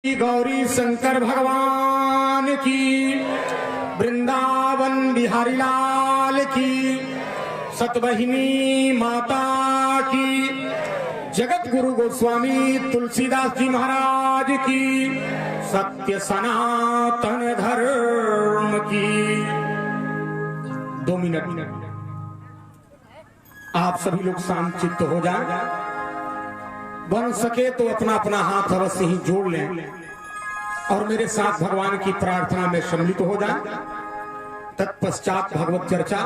गौरी शंकर भगवान की, वृंदावन बिहारी लाल की, सतबहिनी माता की, जगत गुरु गोस्वामी तुलसीदास जी महाराज की, सत्य सनातन धर्म की। 2 मिनट आप सभी लोग शांत चित्त हो जाएं। बन सके तो अपना अपना हाथ अवश्य ही जोड़ लें और मेरे साथ भगवान की प्रार्थना में सम्मिलित हो जाएं। तत्पश्चात भगवत चर्चा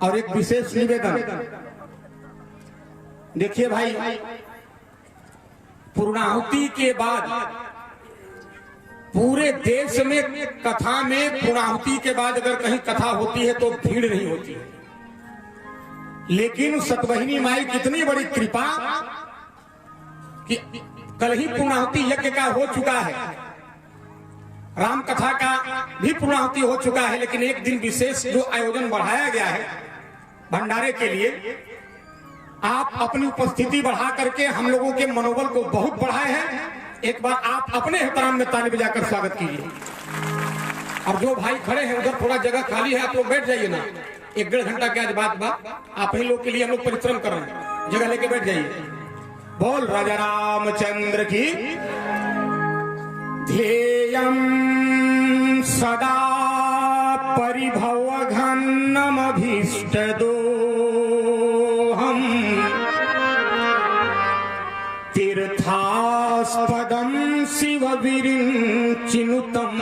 और एक विशेष निवेदन। देखिए भाई, पूर्णाहुति के बाद पूरे देश में कथा में पूर्णाहुति के बाद अगर कहीं कथा होती है तो भीड़ नहीं होती है, लेकिन सतबहिनी माई कितनी बड़ी कृपा कि कल ही पूर्णाहुति यज्ञ का हो चुका है, राम कथा का भी पूर्णाहुति हो चुका है, लेकिन एक दिन विशेष जो आयोजन बढ़ाया गया है भंडारे के लिए, आप अपनी उपस्थिति बढ़ा करके हम लोगों के मनोबल को बहुत बढ़ाए हैं। एक बार आप अपने एहतराम में ताली बजाकर स्वागत कीजिए। और जो भाई खड़े हैं उधर थोड़ा जगह खाली है, आप लोग बैठ जाइए ना। 1-1.5 घंटा के आज बात आप ही लोग के लिए हम लोग परिश्रम कर रहे हैं, जगह लेके बैठ जाइए। बोल राजा रामचंद्र की। ध्येयं सदा परिभव घनमभीष्टदोहम् तीर्थास्पदं शिव विरिञ्चिनुतं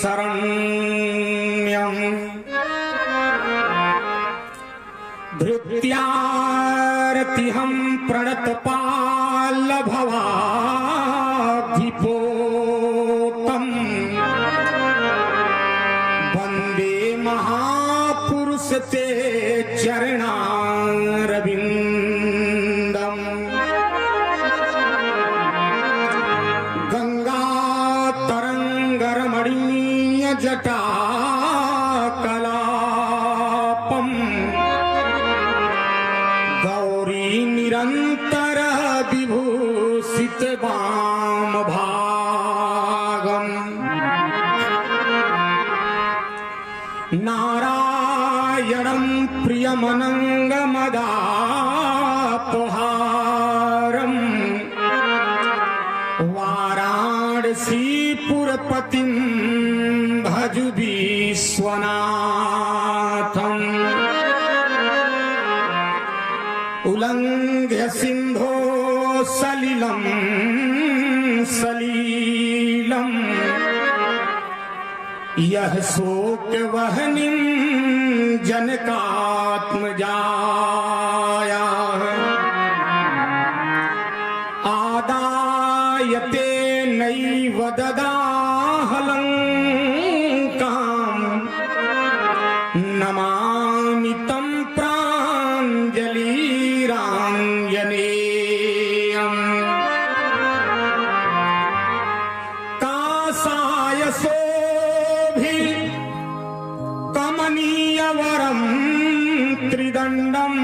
शरण्यम् धृत्यार्तिहं प्रणतपाल्लभवाधिपोतम् वन्दे महापुरुष ते चरणारविन्दम् गंगातरङ्गरमणीय जटा निरंतर विभूषित वाम भागम नारायणं प्रियमनंगमदापहारम् वाराणसीपुरपतिं भज विश्वनाथम् उल्लंघ्य सिंधो सलिलम सलीलम यह शोक वहनिं जनकात्मजाया आदायते नैव ददाहलंकां नमामि तं कासाय शोभि कमनीयवरं त्रिदण्डम्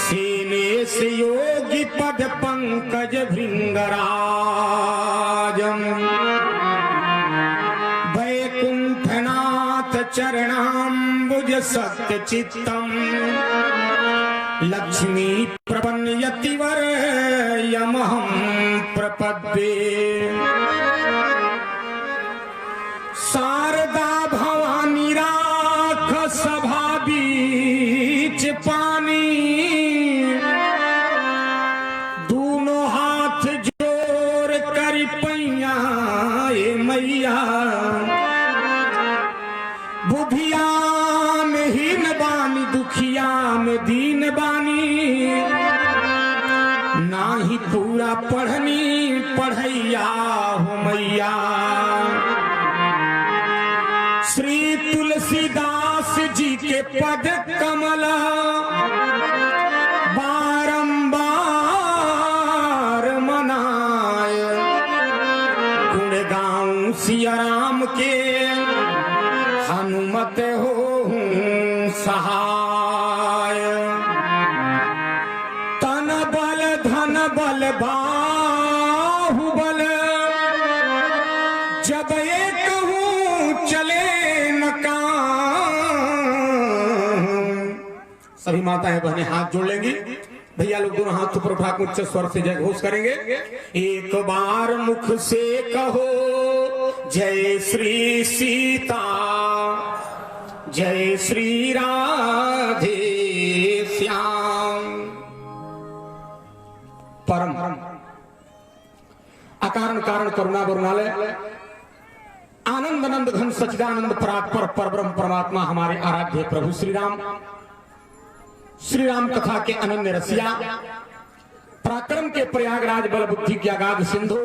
सेनेश योगी पद पंकज भृंगराजम् वैकुंठनाथ चरणाम्बुज सत्य चित्तम् लक्ष्मी प्रपन्नयतिवर्यमहं प्रपद्ये शारदा भवानी राख सभा बीच पानी दोनों हाथ जोड़ करी पैया मैया बुधिया में हीन बानी दुखिया में दीन बानी ना ही पूरा पढ़नी पढ़ैया हो मैया। श्री तुलसीदास जी के पद कमल बारंबार मनाय गुण गाऊं सिया राम के हनुमत हो सहाय। तन बल धन बल बा सभी माताएं बहनें हाथ जोड़ लेंगी। भैया लोग दोनों हाथ ऊपर उठा उच्च स्वर से जय घोष करेंगे। एक बार मुख से कहो जय श्री सीता, जय श्री राधे श्याम। परम अकारण कारण करुणा वरुणालय आनंद आनंद घन सच्चिदानंद परात्पर परब्रह्म परमात्मा हमारे आराध्य प्रभु श्री राम कथा के अनन्य रसिया, पराक्रम के प्रयागराज बल बुद्धि के अगाध सिंधु,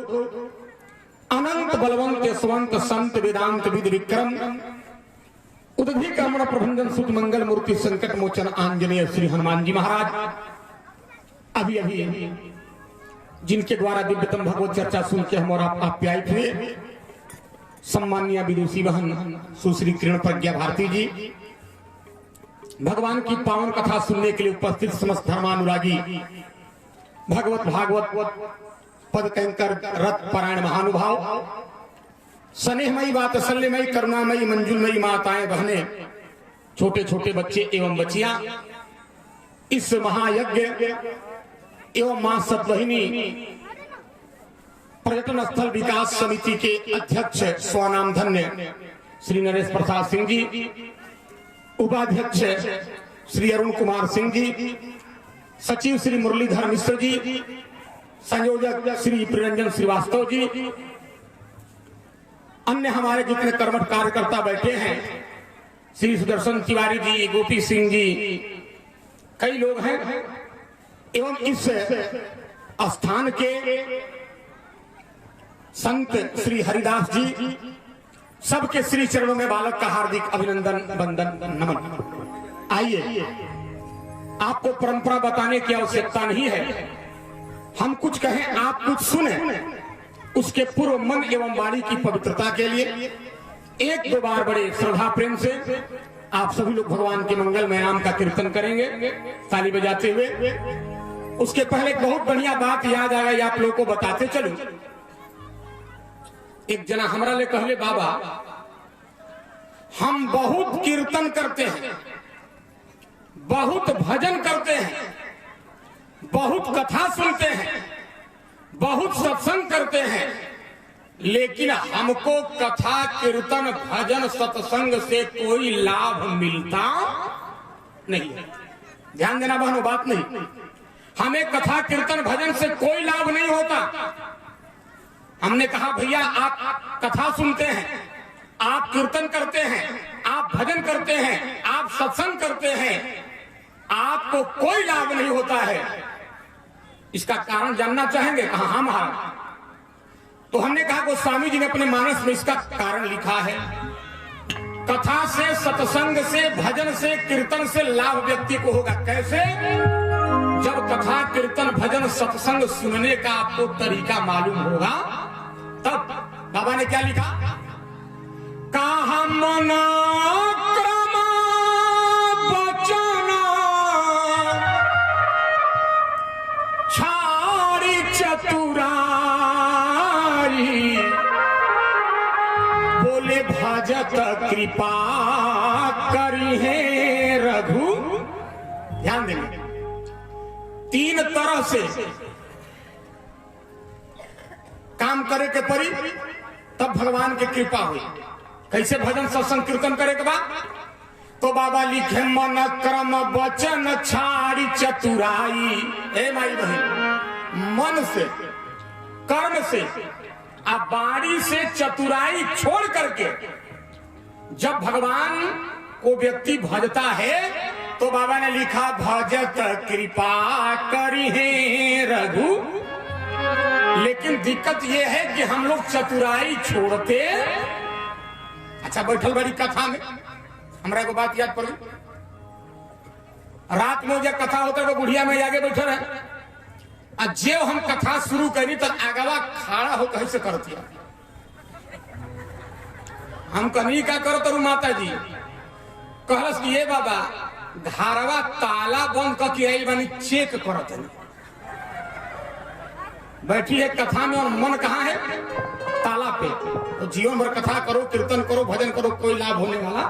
अनंत बलवंत यशवंत संत वेदांत विद विक्रम, उदधि कर्मण प्रभंजन सुत मंगल मूर्ति संकट मोचन आंजनेय श्री हनुमान जी महाराज। अभी अभी जिनके द्वारा दिव्यतम भगवत चर्चा सुन के हम और आप आप्यायित हुए, सम्माननीय विदुषी बहन सुश्री किरण प्रज्ञा भारती जी, भगवान की पावन कथा सुनने के लिए उपस्थित समस्त धर्मानुरागी भगवत भागवत पद कैंकर रथ पारायण महानुभाव, स्नेहमयी वात्सल्यमयी करुणामयी मंजुलमयी माताएं बहनें, छोटे छोटे बच्चे एवं बच्चियां, इस महायज्ञ एवं मां सतवहिनी पर्यटन स्थल विकास समिति के अध्यक्ष स्वनाम धन्य श्री नरेश प्रसाद सिंह जी, उपाध्यक्ष श्री अरुण कुमार सिंह जी, सचिव श्री मुरलीधर मिश्र जी, संयोजक श्री प्रिरंजन श्रीवास्तव जी, अन्य हमारे जितने कर्मठ कार्यकर्ता बैठे हैं, श्री सुदर्शन तिवारी जी, गोपी सिंह जी, कई लोग हैं, एवं इस स्थान के संत श्री हरिदास जी, सबके श्री चरणों में बालक का हार्दिक अभिनंदन वंदन नमन। आइए, आपको परंपरा बताने की आवश्यकता नहीं है, हम कुछ कहें आप कुछ सुने, उसके पूर्व मन एवं वाणी की पवित्रता के लिए एक दो बार बड़े श्रद्धा प्रेम से आप सभी लोग भगवान के मंगलमय नाम का कीर्तन करेंगे ताली बजाते हुए। उसके पहले एक बहुत बढ़िया बात याद आ गई, आप लोगों को बताते चलूं। एक जना हमरा ले कहले, बाबा हम बहुत कीर्तन करते हैं, बहुत भजन करते हैं, बहुत कथा सुनते हैं, बहुत सत्संग करते हैं, लेकिन हमको कथा कीर्तन भजन सत्संग से कोई लाभ मिलता नहीं। ध्यान देना बहनों, बात नहीं, हमें कथा कीर्तन भजन से कोई लाभ नहीं होता। हमने कहा भैया आप कथा सुनते हैं, आप कीर्तन करते हैं, आप भजन करते हैं, आप सत्संग करते हैं, आपको कोई लाभ नहीं होता है, इसका कारण जानना चाहेंगे? कहा हाँ महाराज। तो हमने कहा गोस्वामी जी ने अपने मानस में इसका कारण लिखा है, कथा से, सत्संग से, भजन से, कीर्तन से लाभ व्यक्ति को होगा। कैसे? जब कथा कीर्तन भजन सत्संग सुनने का आपको तरीका मालूम होगा, तब बाबा ने क्या लिखा? कहा मना क्रम बचना छाड़ी चतुराई, बोले भजत कृपा करी है रघु। ध्यान देंगे, तीन तरह से काम करे के परी, तब भगवान की कृपा हुई। कैसे भजन सत्संग कीर्तन करे के बाद? तो बाबा लिखे मन क्रम वचन छाड़ी चतुराई। ए माई बहन, मन से, कर्म से, अब बाड़ी से चतुराई छोड़ करके जब भगवान को व्यक्ति भजता है, तो बाबा ने लिखा भजत कृपा करी है रघु। लेकिन दिक्कत यह है कि हम लोग चतुराई छोड़ते। अच्छा, बैठल बड़ी कथा में हमरा को बात याद पड़ी, रात में जब कथा होता है वो बुढ़िया में आगे बैठे रहे, जेव हम कथा शुरू करी तो आगवा खड़ा हो कैसे करती है। हम कहीं का करो तरु माता जी कहलस कि ये बाबा घरवा ताला बंद करके आई बनी चेक करत है। बैठी है कथा में और मन कहाँ है? ताला पे। तो जीवन भर कथा करो, कीर्तन करो, भजन करो, कोई लाभ होने वाला।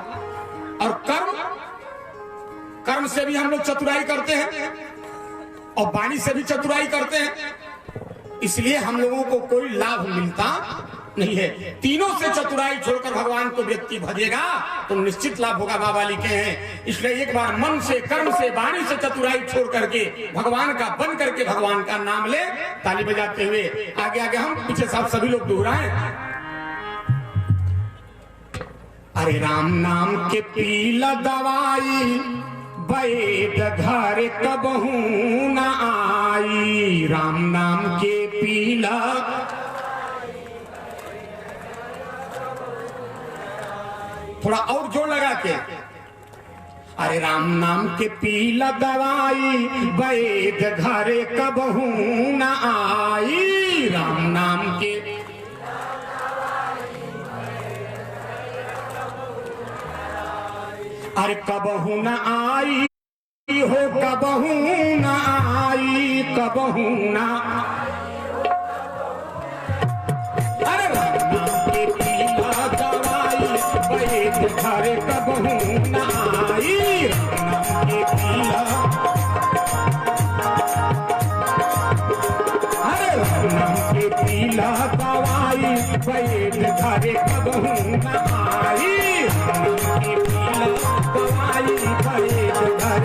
और कर्म, कर्म से भी हम लोग चतुराई करते हैं और वाणी से भी चतुराई करते हैं, इसलिए हम लोगों को कोई लाभ मिलता नहीं है। तीनों से चतुराई छोड़कर भगवान को व्यक्ति भजेगा तो निश्चित लाभ होगा, बाबा लिखे हैं। इसलिए एक बार मन से, कर्म से, वाणी से चतुराई छोड़ करके भगवान का बन करके भगवान का नाम ले, ताली बजाते हुए आगे आगे हम पीछे साहब सभी लोग दोहराएं। अरे राम नाम के पीला दवाई, वैद घर कबहू न आई। राम नाम के पीला, थोड़ा और जोर लगा के, अरे राम नाम के पीला दवाई, वैद घर कबहू न आई। राम नाम के, अरे कबहू न आई हो, कबहू न आई, कबहू न। अरे राम नाम के पीला दवाई, वैद घर कबहू न आई। राम नाम के पीला, अरे राम नाम के पीला दवाई, वैद घर कबहू न आई। राम नाम के पीला दवाई, वैद घर,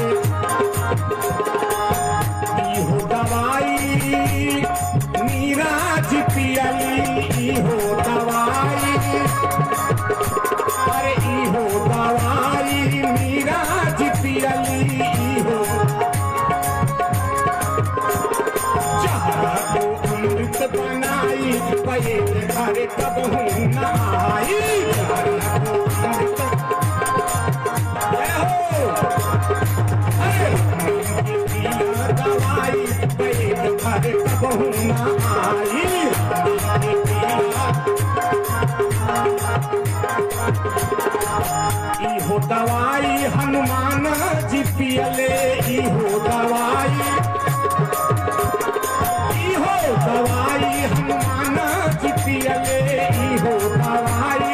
इहो दवाई नीराज पियली, इहो दवाई, अरे इहो दवाई नीराज पियली, इहो जहरा को अमृत बनाई, वैद घर कबहू न आई। जहरा को अमृत, अरे पीला दवाई, वैद घर कबहू न आई। इहो दवाई हनुमान जी पियले, इहो दवाई, इहो दवाई हनुमान जी पियले, इहो दवाई।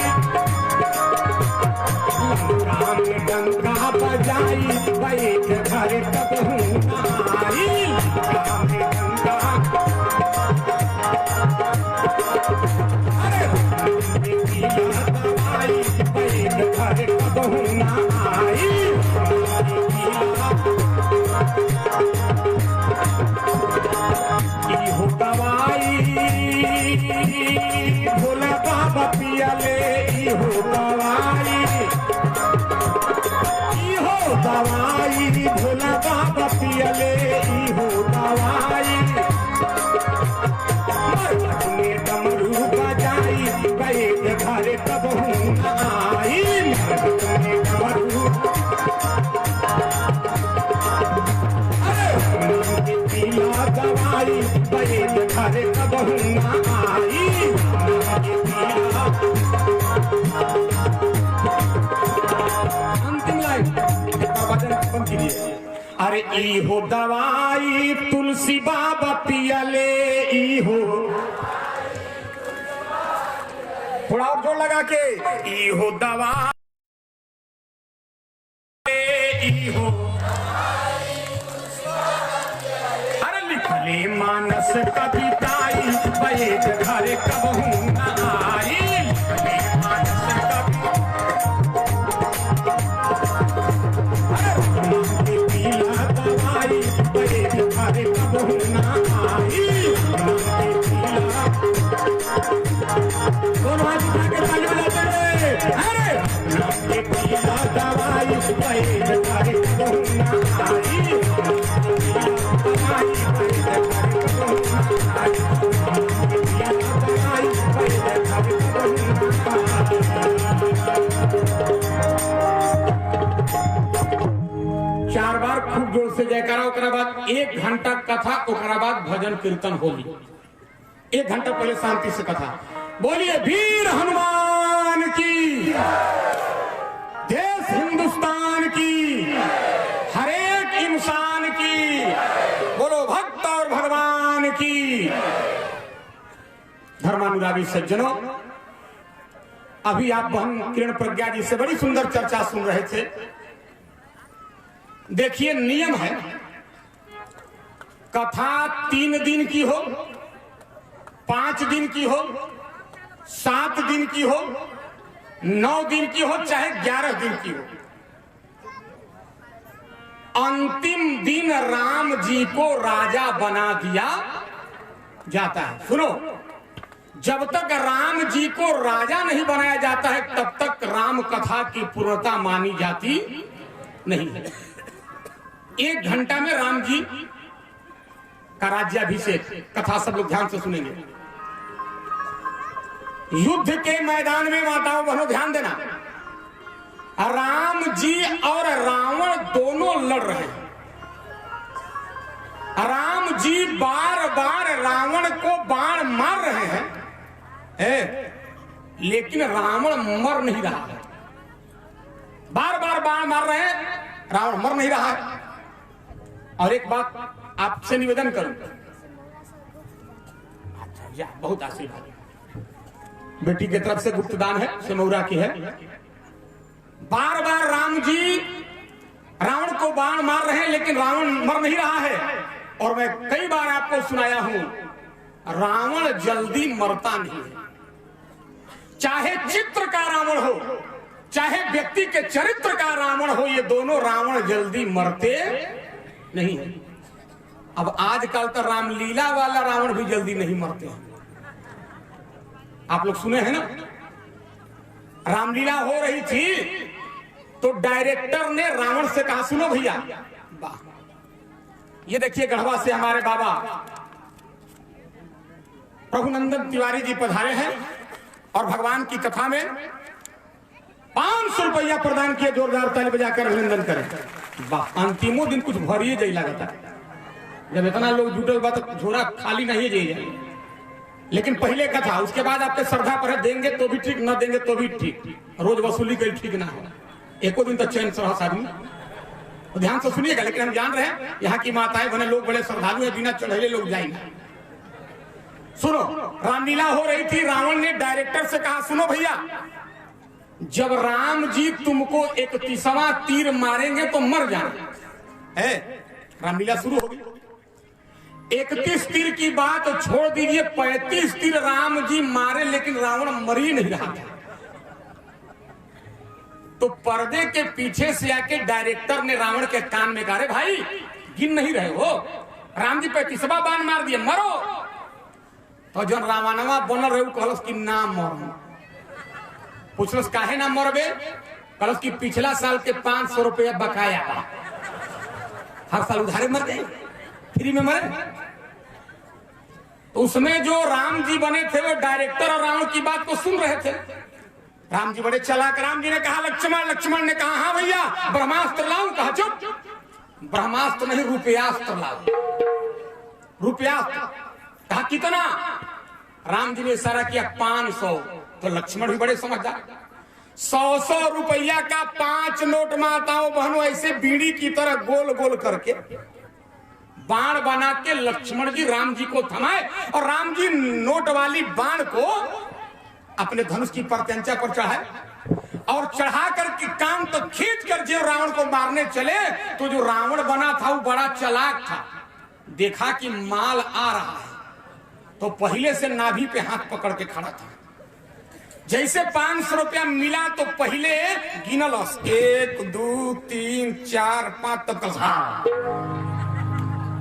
राम डंका बजाई, वैद घर कबहू न आई। राम डंका, अरे पीला दवाई, वैद घर कबहू न आई। इहो दवाई भोला बाबा पियले, इहो दवाई, इहो दवाई भोला बाबा पियले, इहो दवाई। मरकट में डमरू बजाई, वैद घर कबहू न आई। मरकट में डमरू, अरे पीला दवाई, वैद घर कबहू न आई। अंतिम लाइन भजन बंद कीजिए। अरे इहो दवाई तुलसी बाबा पियले, इहो, थोड़ा और जोर लगा के, इहो दवाई, इहो, अरे लिखले मानस कविताई, वैद घर कबहू न आई। लिखले मानस कविता, अरे पीला दवाई, वैद घर कबहू न आई। दोनों हाथ उठा के ताली बजाते हैं। अरे ये पीला दवाई, वैद घर कबहू न आई। दवाई, वैद घर कबहू न आई। पीला दवाई, वैद घर कबहू न आई। 4 बार खूब जोर से जयकारा, ओकरा बाद 1 घंटा कथा, ओकरा बाद भजन कीर्तन होली। 1 घंटा पहले शांति से कथा। बोलिए वीर हनुमान की, देश हिंदुस्तान की, हर एक इंसान की, बोलो भक्त और भगवान की। धर्मानुरागी सज्जनों, अभी आप बहन किरण प्रज्ञा जी से बड़ी सुंदर चर्चा सुन रहे थे। देखिए नियम है, कथा 3 दिन की हो, 5 दिन की हो, 7 दिन की हो, 9 दिन की हो, चाहे 11 दिन की हो, अंतिम दिन राम जी को राजा बना दिया जाता है। सुनो, जब तक राम जी को राजा नहीं बनाया जाता है तब तक राम कथा की पूर्णता मानी जाती नहीं है। 1 घंटा में राम जी का राज्याभिषेक कथा सब लोग ध्यान से सुनेंगे। युद्ध के मैदान में माताओं बहनों ध्यान देना, राम जी और रावण दोनों लड़ रहे हैं। राम जी बार बार रावण को बाण मार रहे हैं, लेकिन रावण मर नहीं रहा है। बार बार बाण मार रहे हैं, रावण मर नहीं रहा है। और एक बात आपसे निवेदन करूं, अच्छा बहुत आशीर्वाद बेटी की तरफ से गुप्तदान है, सिमौरा की है। बार बार राम जी रावण को बाण मार रहे हैं लेकिन रावण मर नहीं रहा है। और मैं कई बार आपको सुनाया हूं, रावण जल्दी मरता नहीं है। चाहे चित्र का रावण हो, चाहे व्यक्ति के चरित्र का रावण हो, ये दोनों रावण जल्दी मरते नहीं है। अब आजकल तो रामलीला वाला रावण भी जल्दी नहीं मरते हैं। आप लोग सुने हैं ना, रामलीला हो रही थी तो डायरेक्टर ने रावण से कहा, सुनो भैया, ये देखिए गढ़वा से हमारे बाबा प्रभुनंदन तिवारी जी पधारे हैं और भगवान की कथा में 500 रुपया प्रदान किए। जोरदार ताली बजाकर अभिनंदन करें। वाह, अंतिमो दिन कुछ भरिए जाई लगता है। जब इतना लोग जुटल बा तो झोरा खाली नहीं जाइए। लेकिन पहले कथा, उसके बाद आपके श्रद्धा पर है, देंगे तो भी ठीक, न देंगे तो भी ठीक। रोज वसूली कहीं ठीक ना हो, एको दिन तो चैन से रहा आदमी। तो ध्यान से सुनिएगा। लेकिन हम जान रहे हैं यहाँ की माताएं बने लोग बड़े श्रद्धालु हैं, बिना चढ़ेले लोग जाएंगे। सुनो, रामलीला हो रही थी, रावण ने डायरेक्टर से कहा, सुनो भैया, जब राम जी तुमको 31वां तीर मारेंगे तो मर जाना है। रामलीला शुरू हो गई। 31 तीर की बात छोड़ दीजिए, 35 तीर राम जी मारे लेकिन रावण मर ही नहीं रहा था। तो पर्दे के पीछे से आके डायरेक्टर ने रावण के कान में कहा, भाई गिन नहीं रहे हो, राम जी 35वां बाण मार दिए, मरो। तो जो रावणवा बन रहे कहलस कि ना मर। पूछलस काहे ना मरबे? कहलस कि पिछला साल के 500 रुपया बकाया बा, हर साल उधारे मर गए, फ्री में मरे। तो उसमें जो राम जी बने थे वो डायरेक्टर और रावण की बात को सुन रहे थे। राम जी बड़े चालाक। राम जी ने कहा लक्ष्मण, लक्ष्मण ने कहा हाँ भैया ब्रह्मास्त्र लाऊं। कहा चुप, ब्रह्मास्त्र नहीं रुपयास्त्र लाओ। रुपयास्त्र। कहा कितना? राम जी ने इशारा किया 500। तो लक्ष्मण भी बड़े समझदार, 100 रुपया का 5 नोट माताओं बहनों ऐसे बीड़ी की तरह गोल गोल करके बाण बना के लक्ष्मण जी राम जी को थमाए और राम जी नोट वाली बाण को अपने धनुष की प्रत्यंचा पर चढ़ाए और चढ़ा करके कान तो खींच कर जो रावण को मारने चले तो जो रावण बना था वो बड़ा चालाक था। देखा कि माल आ रहा है तो पहले से नाभि पे हाथ पकड़ के खड़ा था। जैसे 500 रुपया मिला तो पहले गिनल 1 2 3 4 5 तक।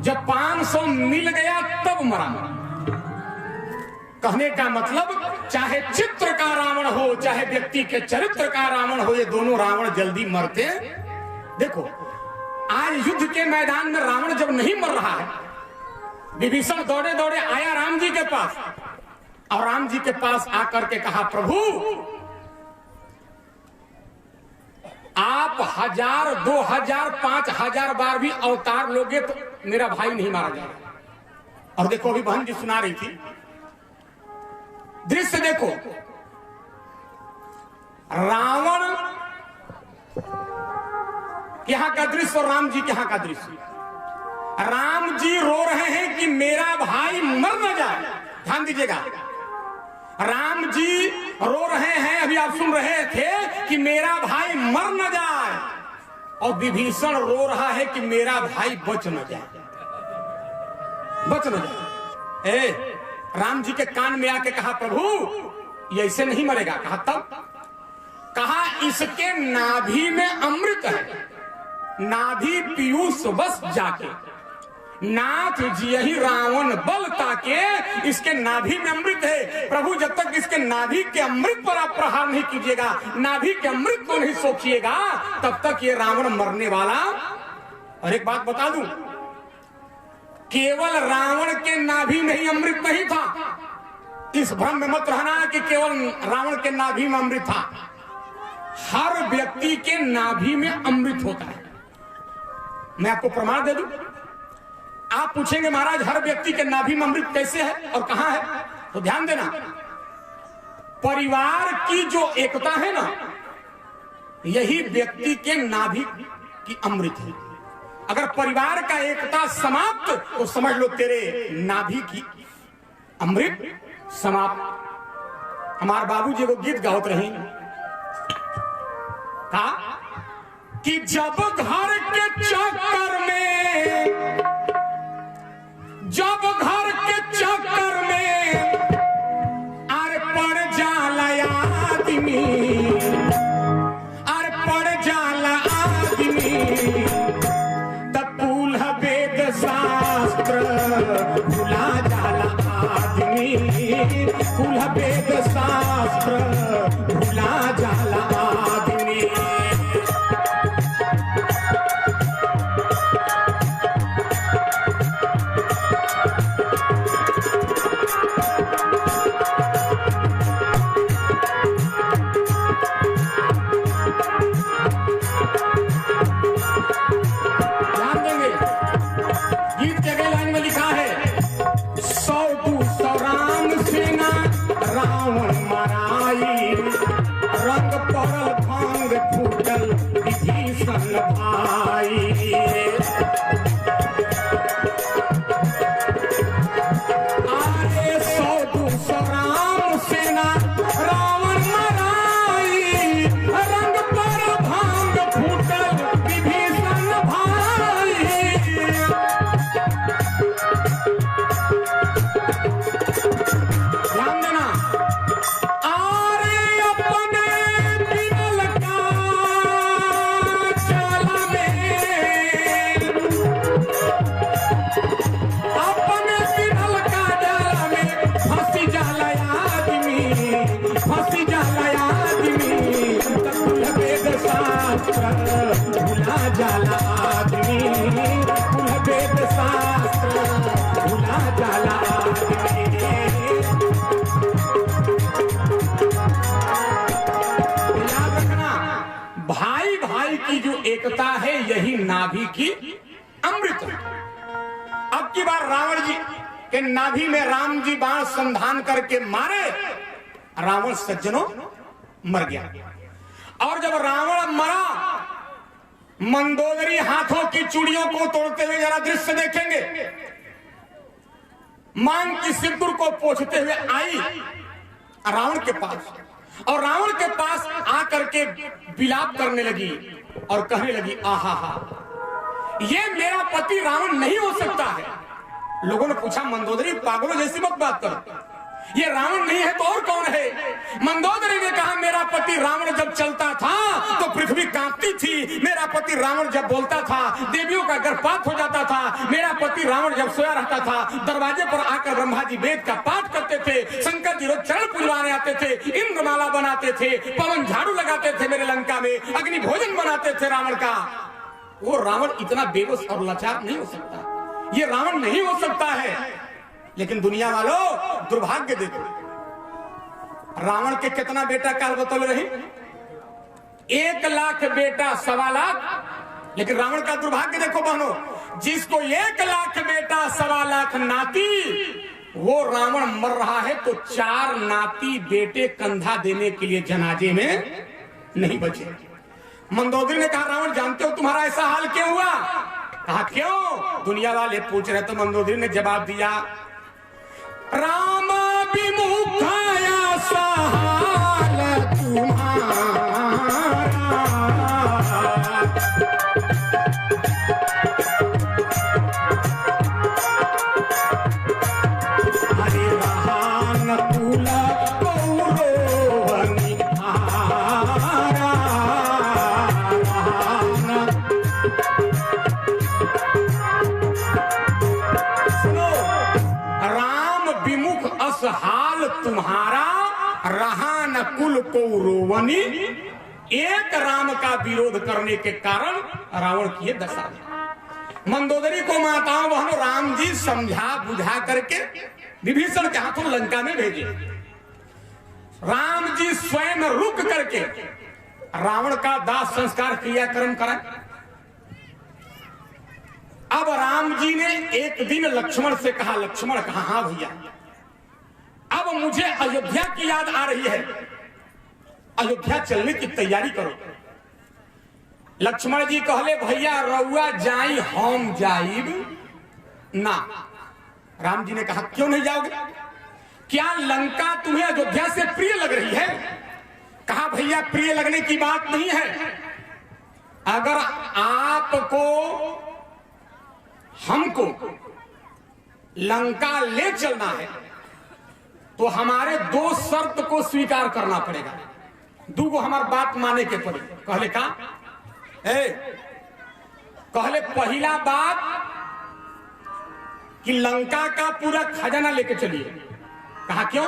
जब 500 मिल गया तब मरा। कहने का मतलब चाहे चित्र का रावण हो चाहे व्यक्ति के चरित्र का रावण हो, ये दोनों रावण जल्दी मरते। देखो आज युद्ध के मैदान में रावण जब नहीं मर रहा है, विभीषण दौड़े दौड़े आया राम जी के पास और राम जी के पास आकर के कहा प्रभु आप 1000 2000 5000 बार भी अवतार लोगे तो मेरा भाई नहीं मारा जाएगा। और देखो अभी बहन जी सुना रही थी दृश्य, देखो रावण यहां का दृश्य और राम जी के यहां का दृश्य। राम जी रो रहे हैं कि मेरा भाई मर न जाए। ध्यान दीजिएगा, राम जी रो रहे हैं, अभी आप सुन रहे थे कि मेरा भाई मर न जाए। और विभीषण रो रहा है कि मेरा भाई बच न जाए, बच न जाए। राम जी के कान में आके कहा, प्रभु ये ऐसे नहीं मरेगा। कहा तब? कहा इसके नाभि में अमृत है, नाभि पीयूष बस जाके, नाथ जी यही रावण बल ताके, इसके नाभि में अमृत है। प्रभु जब तक इसके नाभि के अमृत पर आप प्रहार नहीं कीजिएगा, नाभि के अमृत को नहीं सोचिएगा, तब तक ये रावण मरने वाला। और एक बात बता दूं, केवल रावण के नाभि में ही अमृत नहीं था। इस भ्रम में मत रहना कि केवल रावण के नाभि में अमृत था। हर व्यक्ति के नाभि में अमृत होता है। मैं आपको प्रमाण दे दूं। आप पूछेंगे महाराज हर व्यक्ति के नाभि में अमृत कैसे है और कहां है, तो ध्यान देना, परिवार की जो एकता है ना, यही व्यक्ति के नाभि की अमृत है। अगर परिवार का एकता समाप्त तो समझ लो तेरे नाभि की अमृत समाप्त। हमारे बाबूजी वो गीत गावत रहे कि जब घर के चक्कर में, जब घर के चक्कर में अरे पड़ जाला आदमी, अरे पड़ जाला आदमी, तकुल वेद शास्त्र भुला जाला आदमी, कुल वेद शास्त्र भुला जाला आदमी। रंग परल भांग फूटल विभीषण भाई, आरे 100-200 राम सेना रावण मराई, रंग परल भांग फूटल विभीषण भाई। ध्यान देना, भुला जाला आदमी, कुल वेद शास्त्र भुला जाला आदमी। याद रखना, भाई भाई की जो एकता है यही नाभि की अमृत है। अब की बार रावण जी के नाभि में राम जी बाण संधान करके मारे, रावण सज्जनों मर गया। और जब रावण मरा, मंदोदरी हाथों की चूड़ियों को तोड़ते हुए जरा दृश्य देखेंगे, मांग की सिंदूर को पोंछते हुए आई रावण के पास, और रावण के पास आकर के विलाप करने लगी और कहने लगी, आहा हा, ये मेरा पति रावण नहीं हो सकता है। लोगों ने पूछा, मंदोदरी पागलों जैसी मत बात करो, ये रावण नहीं है तो और कौन है? मंदोदरी ने कहा, मेरा पति रावण जब चलता था तो पृथ्वी कांपती थी, मेरा पति रावण जब बोलता था देवियों का गर्भपात हो जाता था, मेरा पति रावण जब सोया रहता था दरवाजे पर आकर ब्रह्मा जी वेद का पाठ करते थे, शंकर जी रोज चरण पुलवाने आते थे, इंद्रमाला बनाते थे, पवन झाड़ू लगाते थे मेरे लंका में, अग्नि भोजन बनाते थे रावण का। वो रावण इतना बेबस और लाचार नहीं हो सकता, ये रावण नहीं हो सकता है। लेकिन दुनिया वालों दुर्भाग्य देखो, रावण के कितना बेटा काल बतौल रही, 1 लाख बेटा 1.25 लाख, लेकिन रावण का दुर्भाग्य देखो बहनों, जिसको 1 लाख बेटा 1.25 लाख नाती, वो रावण मर रहा है तो 4 नाती बेटे कंधा देने के लिए जनाजे में नहीं बचे। मंदोदरी ने कहा, रावण जानते हो तुम्हारा ऐसा हाल क्यों हुआ? कहा क्यों? दुनिया वाले पूछ रहे तो मंदोदरी ने जवाब दिया, राम विमुखाया सहाल तुम्हारा, अस हाल तुम्हारा रहा न कुल को रोवनी। एक राम का विरोध करने के कारण रावण की ये दशा। मंदोदरी को माताओं बहनों राम जी समझा बुझा करके विभीषण के हाथों लंका में भेजे। राम जी स्वयं रुक करके रावण का दाह संस्कार क्रियाक्रम कराए। अब राम जी ने एक दिन लक्ष्मण से कहा, लक्ष्मण कहा, हाँ भैया अब मुझे अयोध्या की याद आ रही है, अयोध्या चलने की तैयारी करो। लक्ष्मण जी कहले भैया रउआ जाई हम जाइब ना। राम जी ने कहा क्यों नहीं जाओगे, क्या लंका तुम्हें अयोध्या से प्रिय लग रही है? कहा भैया प्रिय लगने की बात नहीं है, अगर आपको हमको लंका ले चलना है तो हमारे दो शर्त को स्वीकार करना पड़ेगा, दूगो हमार बात माने के पड़े। कहले का कहले पहला बात कि लंका का पूरा खजाना लेके चलिए। कहा क्यों?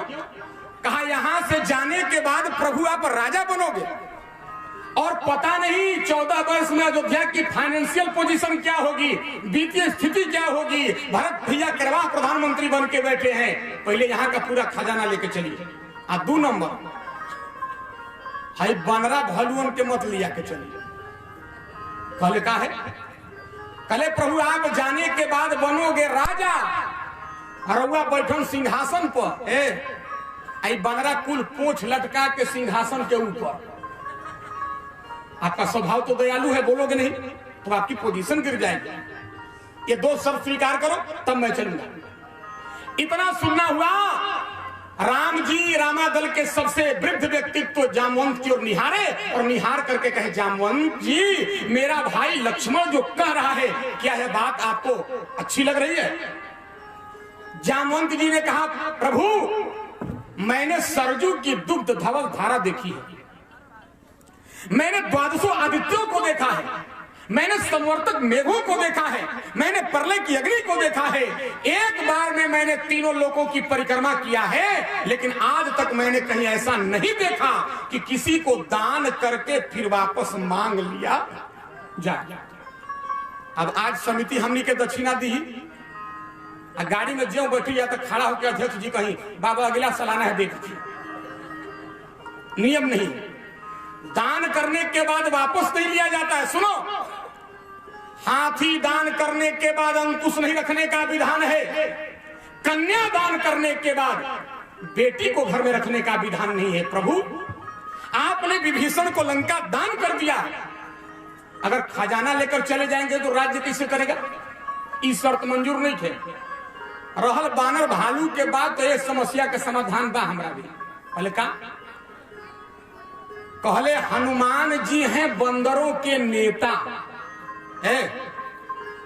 कहा यहां से जाने के बाद प्रभु आप राजा बनोगे और पता नहीं 14 वर्ष में अयोध्या की फाइनेंशियल पोजीशन क्या होगी, वित्तीय स्थिति क्या होगी। भरत भैया करवा प्रधानमंत्री बन के बैठे हैं, पहले यहां का पूरा खजाना लेके चलिए। और 2 नंबर हाई बनरा भलुअन के मत लिया के चलिए। कहले का है? कहले प्रभु आप जाने के बाद बनोगे राजा और बैठन सिंहासन पर, आई बनरा कुल पूंछ लटका के सिंहासन के ऊपर। आपका स्वभाव तो दयालु है, बोलोगे नहीं तो आपकी पोजीशन गिर जाएगी। ये 2 शर्त स्वीकार करो तब मैं चलूंगा। इतना सुनना हुआ, राम जी रामादल के सबसे वृद्ध व्यक्तित्व जामवंत की ओर निहारे और निहार करके कहे जामवंत जी मेरा भाई लक्ष्मण जो कह रहा है क्या है बात आपको अच्छी लग रही है? जामवंत जी ने कहा प्रभु मैंने सरजू की दुग्ध धवल धारा देखी है, मैंने द्वादशों आदित्यों को देखा है, मैंने संवर्तक मेघों को देखा है, मैंने प्रलय की अग्नि को देखा है, एक बार में मैंने तीनों लोकों की परिक्रमा किया है, लेकिन आज तक मैंने कहीं ऐसा नहीं देखा कि किसी को दान करके फिर वापस मांग लिया जाए। अब आज समिति हमनी के दक्षिणा दी, गाड़ी में ज्यों बैठी या तो खड़ा होकर अध्यक्ष जी कहीं बाबा अगला सालाना है देखिए, नियम नहीं, दान करने के बाद वापस नहीं लिया जाता है। सुनो, हाथी दान करने के बाद अंकुश नहीं रखने का विधान है, कन्या दान करने के बाद बेटी को घर में रखने का विधान नहीं है। प्रभु आपने विभीषण को लंका दान कर दिया, अगर खजाना लेकर चले जाएंगे तो राज्य कैसे करेगा? इस शर्त मंजूर नहीं थे। रहल बानर भालू के बाद तो एक समस्या का समाधान बा हमरा भी। कहले का? कहले हनुमान जी हैं बंदरों के नेता है,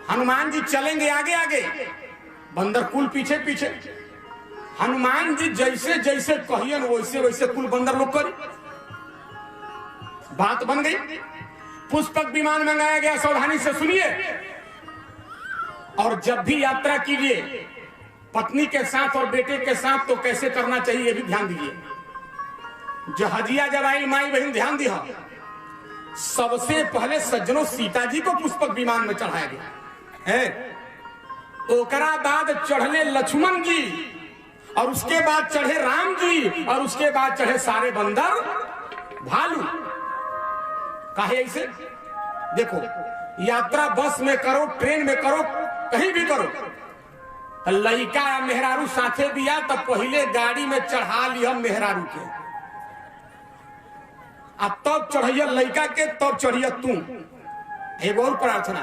हनुमान जी चलेंगे आगे आगे, बंदर कुल पीछे पीछे। हनुमान जी जैसे जैसे कहियन वैसे वैसे कुल बंदर लोग करी। बात बन गई, पुष्पक विमान मंगाया गया, सावधानी से सुनिए। और जब भी यात्रा कीजिए पत्नी के साथ और बेटे के साथ तो कैसे करना चाहिए ये भी ध्यान दीजिए। जहाजिया जब आई माई बहन ध्यान दिया, सबसे पहले सज्जनों सीता जी को पुष्पक विमान में चढ़ाया गया है, ओकरा बाद चढ़ले लक्ष्मण जी और उसके बाद चढ़े राम जी और उसके बाद चढ़े सारे बंदर भालू। काहे ऐसे? देखो यात्रा बस में करो, ट्रेन में करो, कहीं भी करो, लड़का या मेहरारू साथे दिया तो पहले गाड़ी में चढ़ा लिया मेहरारू के, अब तब चढ़िया लड़का के, तब चढ़िया तू। एक और प्रार्थना,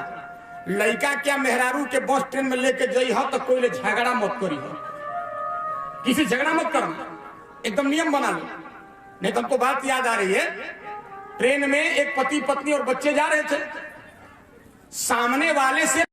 लड़का क्या मेहरारू के बस ट्रेन में लेके जाई हो तो कोई झगड़ा मत करी हो, किसी झगड़ा मत करना, एकदम नियम बना लो। नहीं तो हमको बात याद आ रही है, ट्रेन में एक पति पत्नी और बच्चे जा रहे थे, सामने वाले से